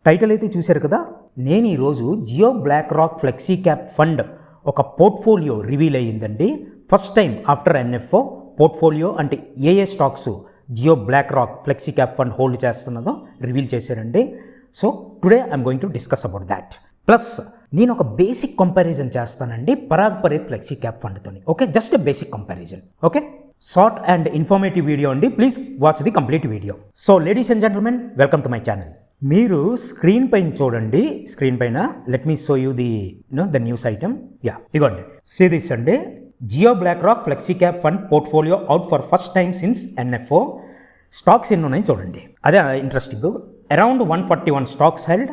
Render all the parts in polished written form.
Title అయితే చూశారు కదా. నేను ఈరోజు Jio BlackRock flexi cap fund ఒక పోర్ట్ఫోలియో రివీల్ అయ్యిందండి. First time after NFO portfolio అంటే ఏ stocks Jio BlackRock flexi cap fund hold చేస్తున్నదో రివీల్ చేశారండి. So today I'm going to discuss about that. Plus నేను ఒక బేసిక్ కంపారిజన్ చేస్తానండి Parag Parekh flexi cap ఫండ్తోని. Okay, just basic comparison. Okay, short and informative video అండి. Please watch the complete video. So ladies and gentlemen, welcome to my channel. మీరు screen పైన చూడండి. Screen పైన let me show you the the news item. Yeah, ఇగోండి, see this అండి. Jio BlackRock flexi cap fund portfolio out for first time since NFO. Stocks ఎన్ని ఉన్నాయి చూడండి, అదే interesting. Around 141 stocks held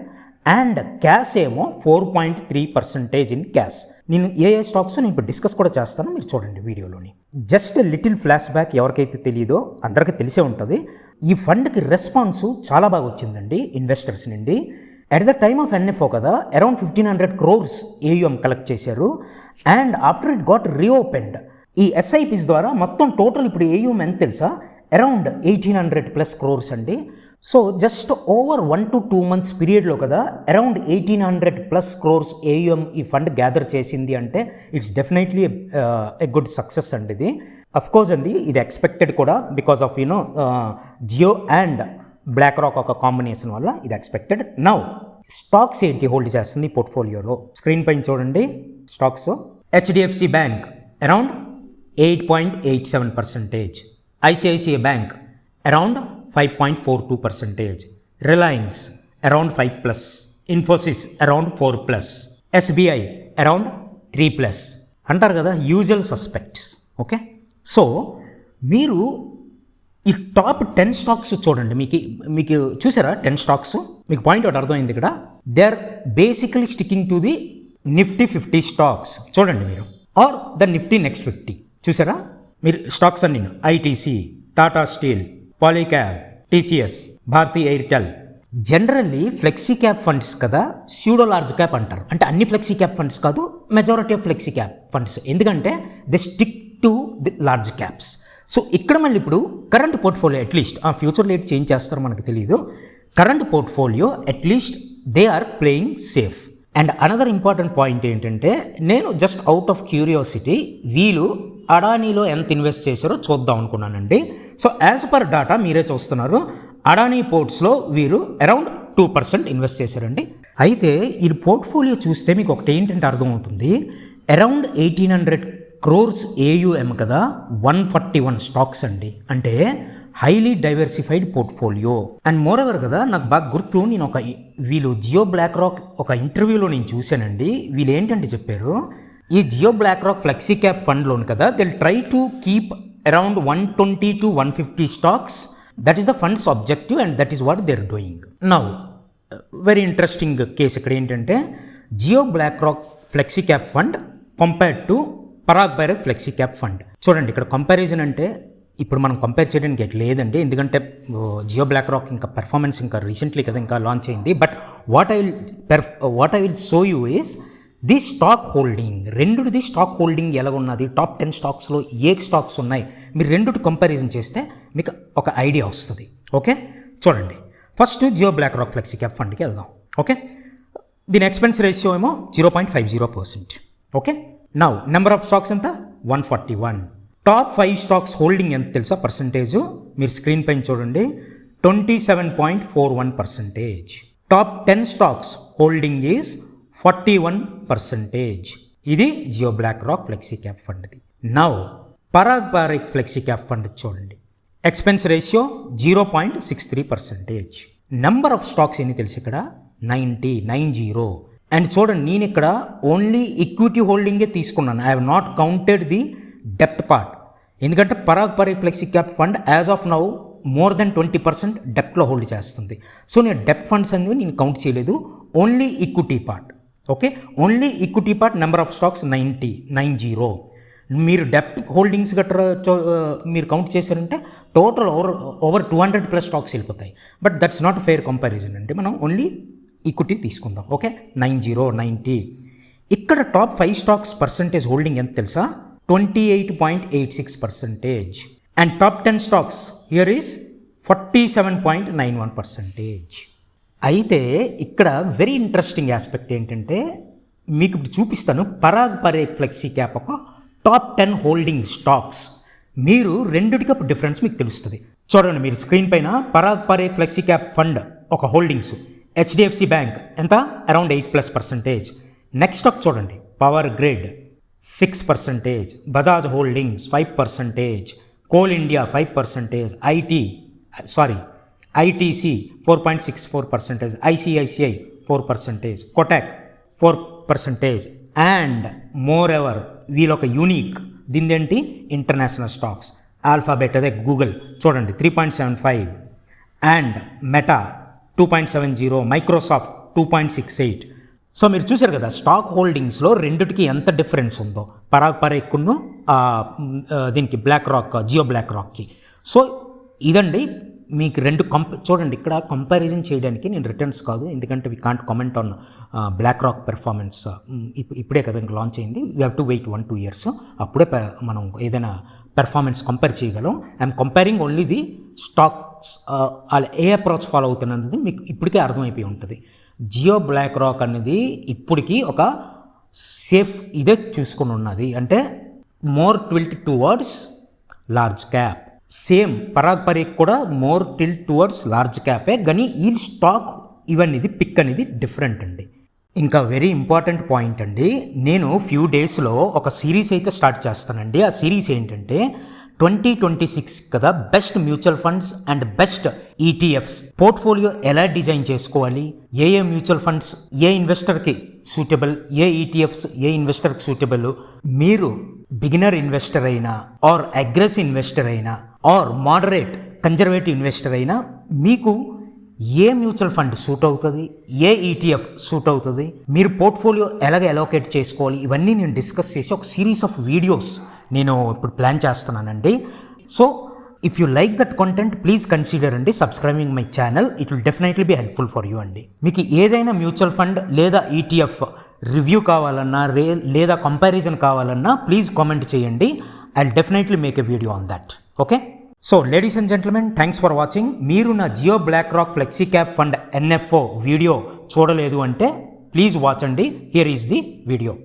and cash ఏమో 4.3% in cash. నేను ఏ stocks నేను ఇప్పుడు డిస్కస్ కూడా చేస్తాను, మీరు చూడండి వీడియోలోని. జస్ట్ లిటిల్ ఫ్లాష్ బ్యాక్, ఎవరికైతే తెలియదో అందరికీ తెలిసే ఉంటుంది. ఈ ఫండ్కి రెస్పాన్స్ చాలా బాగా వచ్చిందండి ఇన్వెస్టర్స్ నుండి. At the time of NFO కదా, అరౌండ్ 1500 crores ఏయుఎం కలెక్ట్ చేశారు. And after it got reopened, ఈ ఎస్ఐపిస్ ద్వారా మొత్తం టోటల్ ఇప్పుడు ఏయుఎం ఎంత తెలుసా? అరౌండ్ 1800+ crores అండి. So just over 1 to 2 months పీరియడ్లో కదా అరౌండ్ 1800+ crores ఏయుఎం ఈ ఫండ్ గ్యాదర్ చేసింది అంటే it's definitely a good success అండి ఇది. అఫ్ కోర్స్ అండి, ఇది ఎక్స్పెక్టెడ్ కూడా because of Jio and black rock ఒక కాంబినేషన్ వల్ల ఇది ఎక్స్పెక్టెడ్. నౌ స్టాక్స్ ఏంటి హోల్డ్ చేస్తుంది పోర్ట్ఫోలియోలో? స్క్రీన్ పైన చూడండి stocks. HDFC bank around 8.87%, ICICI bank around 5.42%, Reliance around 5+, Infosys around 4+, SBI around 3+. అంటారు కదా యూజువల్ సస్పెక్ట్స్. ఓకే, సో మీరు ఈ టాప్ 10 స్టాక్స్ చూడండి. మీకు చూసారా 10 స్టాక్స్? మీకు పాయింట్ ఒకటి అర్థమైంది ఇక్కడ. They are basically sticking to the Nifty 50 stocks. చూడండి మీరు, ఆర్ ద నిఫ్టీ నెక్స్ట్ 50. చూసారా మీరు స్టాక్స్ అన్ని? ITC, Tata steel, Polycab, TCS, Bharti Airtel. Generally flexi cap funds కదా స్యూడో లార్జ్ క్యాప్ అంటారు. అంటే అన్ని ఫ్లెక్సీ క్యాప్ ఫండ్స్ కాదు, majority of flexi cap funds. ఎందుకంటే they stick to the large caps. సో ఇక్కడ మళ్ళీ ఇప్పుడు కరెంట్ పోర్ట్ఫోలియో అట్లీస్ట్, ఆ ఫ్యూచర్లో ఏంటి చేంజ్ చేస్తారో మనకు తెలియదు. Current portfolio at least they are playing safe. And another important point ఏంటంటే, నేను జస్ట్ అవుట్ ఆఫ్ క్యూరియాసిటీ వీళ్ళు అడానీలో ఎంత ఇన్వెస్ట్ చేశారో చూద్దాం అనుకున్నానండి. సో యాజ్ పర్ డాటా మీరే చూస్తున్నారు, అడానీ పోర్ట్స్లో వీరు అరౌండ్ 2% ఇన్వెస్ట్ చేశారండి. అయితే ఈ పోర్ట్ఫోలియో చూస్తే మీకు ఒకటి ఏంటంటే అర్థమవుతుంది, అరౌండ్ 1800 crores ఏయుఎం కదా, 141 స్టాక్స్ అండి. అంటే highly diversified portfolio. And more ever కదా, నాకు బాగా గుర్తు, నేను వీళ్ళు జియో బ్లాక్ రాక్ ఒక ఇంటర్వ్యూలో నేను చూశానండి. వీళ్ళు ఏంటంటే చెప్పారు, ఈ Jio BlackRock flexi cap ఫండ్లోను కదా they'll try to keep around 120 to 150 stocks. That is the fund's objective and that is what they are doing. Now very interesting case ఇక్కడ ఏంటంటే, Jio BlackRock flexi cap fund compared to Parag Parekh flexi cap fund. చూడండి ఇక్కడ comparison అంటే ఇప్పుడు మనం compare చేయడానికి ఎట్లా లేదండి, ఎందుకంటే జియో బ్లాక్ రాక్ ఇంకా పెర్ఫార్మెన్స్ ఇంకా రీసెంట్లీ కదా ఇంకా లాంచ్ అయింది. But what I will show you is the stock holding. రెండుది స్టాక్ హోల్డింగ్ ఎలా ఉన్నది, టాప్ 10 స్టాక్స్లో ఏ స్టాక్స్ ఉన్నాయి, మీరు రెండుటి కంపారిజన్ చేస్తే మీకు ఒక ఐడియా వస్తుంది. ఓకే, చూడండి first Jio BlackRock flexi cap ఫండ్కి వెళ్దాం. ఓకే, దీని ఎక్స్పెన్స్ రేషియో ఏమో 0.50%. Okay, now number of stocks ఎంత? 141. టాప్ 5 స్టాక్స్ హోల్డింగ్ ఎంత తెలుసా పర్సంటేజ్? మీరు స్క్రీన్ పైన చూడండి, 27.41%. Top 10 stocks holding is 41%. ఇది Jio BlackRock flexi cap ఫండ్ది. Now Parag Parekh flexi cap fund చూడండి, expense ratio 0.63%. Number of stocks ఎన్ని తెలుసు ఇక్కడ? 90. అండ్ చూడండి, నేను ఇక్కడ ఓన్లీ ఈక్విటీ హోల్డింగే తీసుకున్నాను. I have not counted the డెప్ట్ పార్ట్. ఎందుకంటే Parag Parekh flexi cap fund as of now more than 20% డెప్ట్లో హోల్డ్ చేస్తుంది. సో నేను డెప్ట్ ఫండ్స్ అనేవి నేను కౌంట్ చేయలేదు, only equity part. Okay, only equity part number of stocks 90. మీరు డెప్ట్ హోల్డింగ్స్ గట్రా మీరు కౌంట్ చేశారంటే టోటల్ ఓవర్ 200+ స్టాక్స్ వెళ్ళిపోతాయి. But that's not fair comparison అండి, మనం ఓన్లీ ఈక్విటీ తీసుకుందాం. ఓకే, 90. ఇక్కడ టాప్ 5 స్టాక్స్ పర్సంటేజ్ హోల్డింగ్ ఎంత తెలుసా? 28.86%. And top 10 stocks here is 47.91%. అయితే ఇక్కడ వెరీ ఇంట్రెస్టింగ్ ఆస్పెక్ట్ ఏంటంటే మీకు ఇప్పుడు చూపిస్తాను పరాగ్ పరేఖ్ ఫ్లెక్సీ క్యాప్ ఒక టాప్ 10 హోల్డింగ్ స్టాక్స్. మీరు రెండిటికి డిఫరెన్స్ మీకు తెలుస్తుంది. చూడండి మీరు స్క్రీన్ పైన Parag Parekh flexi cap fund ఒక హోల్డింగ్స్ హెచ్డిఎఫ్సి బ్యాంక్ ఎంత అరౌండ్ 8+%. నెక్స్ట్ స్టాక్ చూడండి power grid 6%, Bajaj holdings 5%, coal India 5%, ITC 4.64%, ICICI 4%, Kotak 4%, and moreover వీళ్ళొక యూనిక్ దీనిదేంటి ఇంటర్నేషనల్ స్టాక్స్ ఆల్ఫాబెట్ అదే గూగుల్ చూడండి 3.75, అండ్ మెటా 2.70, మైక్రోసాఫ్ట్ 2.68. సో మీరు చూసారు కదా స్టాక్ హోల్డింగ్స్లో రెండిటికి ఎంత డిఫరెన్స్ ఉందో పరాగ్ పరేఖ్ను దీనికి బ్లాక్ రాక్ జియో బ్లాక్ రాక్కి. సో ఇదండి మీకు రెండు చూడండి ఇక్కడ కంపారిజన్ చేయడానికి నేను రిటర్న్స్ కాదు, ఎందుకంటే we can't comment on BlackRock performance. ఇప్పుడే కదా ఇంకా లాంచ్ అయింది, we have to wait 1-2 years, అప్పుడే మనం ఏదైనా పెర్ఫార్మెన్స్ కంపేర్ చేయగలం. I'm comparing only the stocks. వాళ్ళు ఏ అప్రోచ్ ఫాలో అవుతున్నది మీకు ఇప్పటికే అర్థమైపోయి ఉంటుంది. జియో బ్లాక్ రాక్ అనేది ఇప్పటికీ ఒక సేఫ్ ఇదే చూసుకుని ఉన్నది, అంటే more tilt towards large cap. Same Parag Parekh కూడా మోర్ టిల్ట్ టువర్డ్స్ లార్జ్ క్యాపే, కానీ ఈ స్టాక్ ఇవన్నీ పిక్ అనేది డిఫరెంట్ అండి. ఇంకా వెరీ ఇంపార్టెంట్ పాయింట్ అండి, నేను ఫ్యూ డేస్లో ఒక సిరీస్ అయితే స్టార్ట్ చేస్తానండి. ఆ సిరీస్ ఏంటంటే 2026 కదా best mutual funds and best ETFs portfolio ఎలా డిజైన్ చేసుకోవాలి, ఏ మ్యూచువల్ ఫండ్స్ ఏ ఇన్వెస్టర్కి సూటబుల్, ఏ ఈటీఎఫ్స్ ఏ ఇన్వెస్టర్కి సూటబుల్, మీరు బిగినర్ ఇన్వెస్టర్ అయినా ఆర్ అగ్రెసివ్ ఇన్వెస్టర్ అయినా ఆర్ మోడరేట్ కన్జర్వేటివ్ ఇన్వెస్టర్ అయినా మీకు ఏ మ్యూచువల్ ఫండ్ సూట్ అవుతుంది, ఏ ఈటీఎఫ్ సూట్ అవుతుంది, మీరు పోర్ట్ఫోలియో ఎలాగ అలోకేట్ చేసుకోవాలి, ఇవన్నీ నేను డిస్కస్ చేసి ఒక సిరీస్ ఆఫ్ వీడియోస్ నేను ఇప్పుడు ప్లాన్ చేస్తున్నానండి. So if you like that content please consider అండి subscribing my channel. It will definitely be helpful for you అండి. మీకు ఏదైనా మ్యూచువల్ ఫండ్ లేదా ఈటీఎఫ్ రివ్యూ కావాలన్నా లేదా కంపారిజన్ కావాలన్నా ప్లీజ్ కామెంట్ చేయండి. I will definitely make a video on that. Okay, so ladies and gentlemen thanks for watching. మీరు నా Jio BlackRock flexi cap fund NFO video చూడలేదు అంటే ప్లీజ్ వాచ్ అండి. Here is the video.